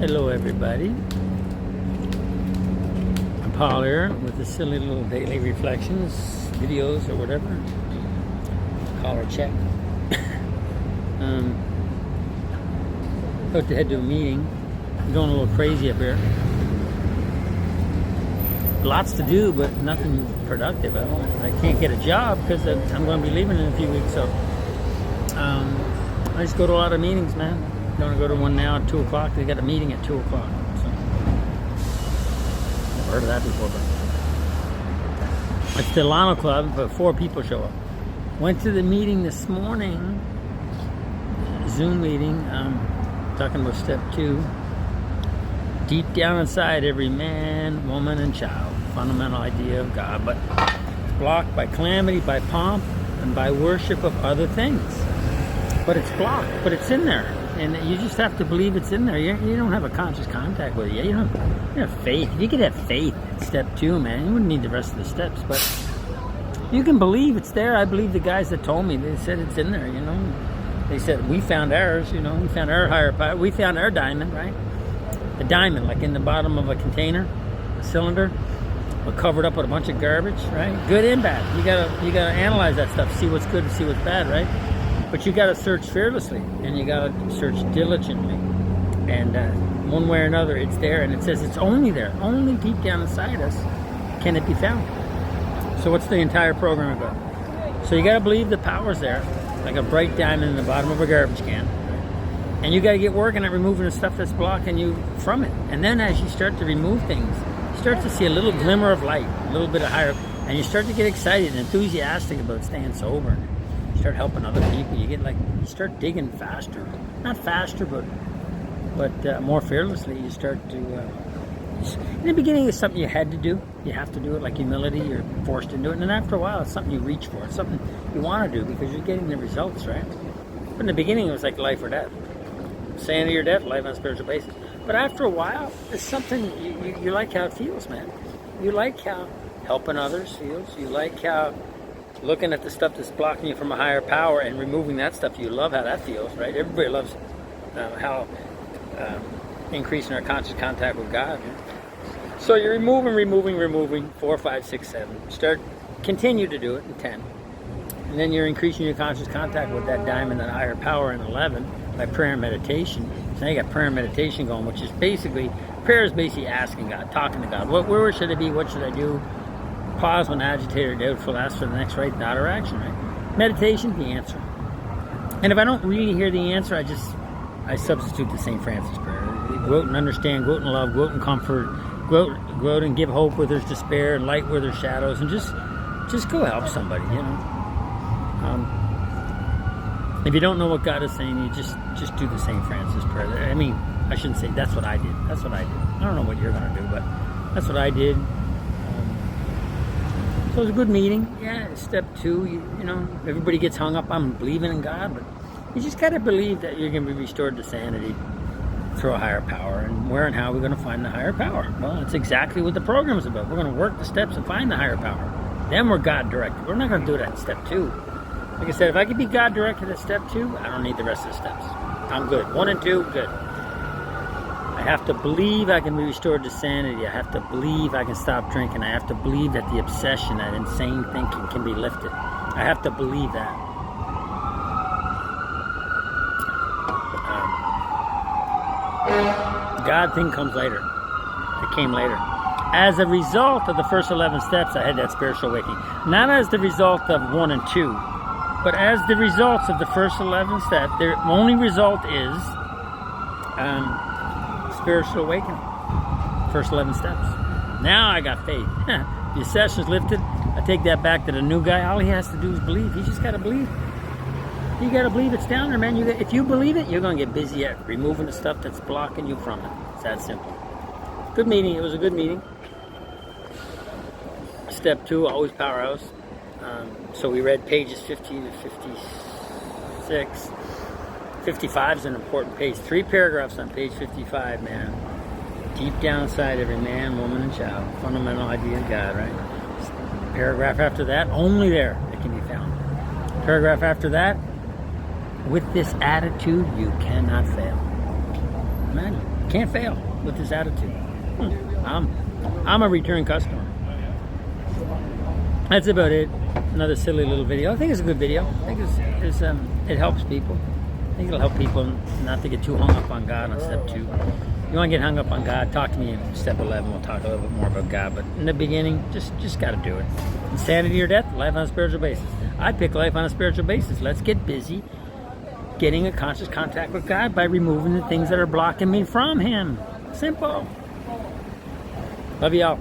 Hello everybody, I'm Paul here with the silly little daily reflections, videos or whatever, call or check. About to head to a meeting, I'm going a little crazy up here. Lots to do but nothing productive. I can't get a job because I'm going to be leaving in a few weeks, so I just go to a lot of meetings, man. I'm going to go to one now at 2 o'clock. They got a meeting at 2 o'clock. So, never heard of that before, but it's the Llama Club, but 4 people show up. Went to the meeting this morning, Zoom meeting, talking about step 2. Deep down inside every man, woman, and child, fundamental idea of God, but blocked by calamity, by pomp, and by worship of other things. But it's blocked, but it's in there. And you just have to believe it's in there. You don't have a conscious contact with it yet. You have faith. If you could have faith at step 2, man, you wouldn't need the rest of the steps. But you can believe it's there. I believe the guys that told me, they said it's in there, you know. They said, we found ours, you know. We found our higher power. We found our diamond, right? The diamond, like in the bottom of a container, a cylinder, but covered up with a bunch of garbage, right? Good and bad. You gotta analyze that stuff, see what's good and see what's bad, right? But you gotta search fearlessly, and you gotta search diligently, and one way or another, it's there. And it says it's only there, only deep down inside us can it be found. So what's the entire program about? So you gotta believe the power's there, like a bright diamond in the bottom of a garbage can, and you gotta get working at removing the stuff that's blocking you from it. And then as you start to remove things, you start to see a little glimmer of light, a little bit of higher, and you start to get excited and enthusiastic about staying sober. Start helping other people. You start digging faster, not faster, but more fearlessly. You start to in the beginning it's something you had to do, you have to do it, like humility, you're forced into it, and then after a while it's something you reach for, it's something you want to do because you're getting the results, right? But in the beginning it was like life or death, sanity or death, life on a spiritual basis. But after a while it's something you like how it feels, man. You like how helping others feels. You like how looking at the stuff that's blocking you from a higher power and removing that stuff. You love how that feels, right? Everybody loves how increasing our conscious contact with God. So you're removing 4, 5, 6, 7. Continue to do it in 10. And then you're increasing your conscious contact with that diamond, that higher power in 11 by prayer and meditation. So now you got prayer and meditation going, which is basically, prayer is basically asking God, talking to God. Where should I be? What should I do? Pause when agitated or doubtful, ask for the next right thought or action, right? Meditation, the answer. And if I don't really hear the answer, I substitute the St. Francis prayer. Go out and understand, go out and love, go out and comfort, go out and give hope where there's despair and light where there's shadows, and just go help somebody, you know. If you don't know what God is saying, you just do the St. Francis prayer. I mean, I shouldn't say that's what I did. That's what I did. I don't know what you're going to do, but that's what I did. So it was a good meeting. Yeah, step 2, you know, everybody gets hung up on believing in God, but you just got to believe that you're going to be restored to sanity through a higher power. And where and how we're going to find the higher power? Well, that's exactly what the program is about. We're going to work the steps and find the higher power. Then we're God directed. We're not going to do it at step 2. Like I said, if I could be God directed at step 2, I don't need the rest of the steps. I'm good. 1 and 2, good. I have to believe I can be restored to sanity. I have to believe I can stop drinking. I have to believe that the obsession, that insane thinking can be lifted. I have to believe that. God thing comes later. It came later. As a result of the first 11 steps, I had that spiritual awakening. Not as the result of 1 and 2, but as the results of the first 11 steps. The only result is spiritual awakening. First 11 steps. Now I got faith. The obsession's lifted. I take that back to the new guy. All he has to do is believe. He just got to believe. You got to believe it's down there, man. If you believe it, you're going to get busy at removing the stuff that's blocking you from it. It's that simple. Good meeting. It was a good meeting. Step 2, always powerhouse. So we read pages 50 to 56. 55 is an important page. 3 paragraphs on page 55, man. Deep down inside every man, woman, and child. Fundamental idea of God, right? Paragraph after that, only there it can be found. Paragraph after that, with this attitude, you cannot fail. Imagine. Can't fail with this attitude. I'm a return customer. That's about it. Another silly little video. I think it's a good video. I think it helps people. I think it'll help people not to get too hung up on God on step 2. You want to get hung up on God, talk to me in step 11. We'll talk a little bit more about God. But in the beginning, just got to do it. Insanity or death, life on a spiritual basis. I pick life on a spiritual basis. Let's get busy getting a conscious contact with God by removing the things that are blocking me from Him. Simple. Love you all.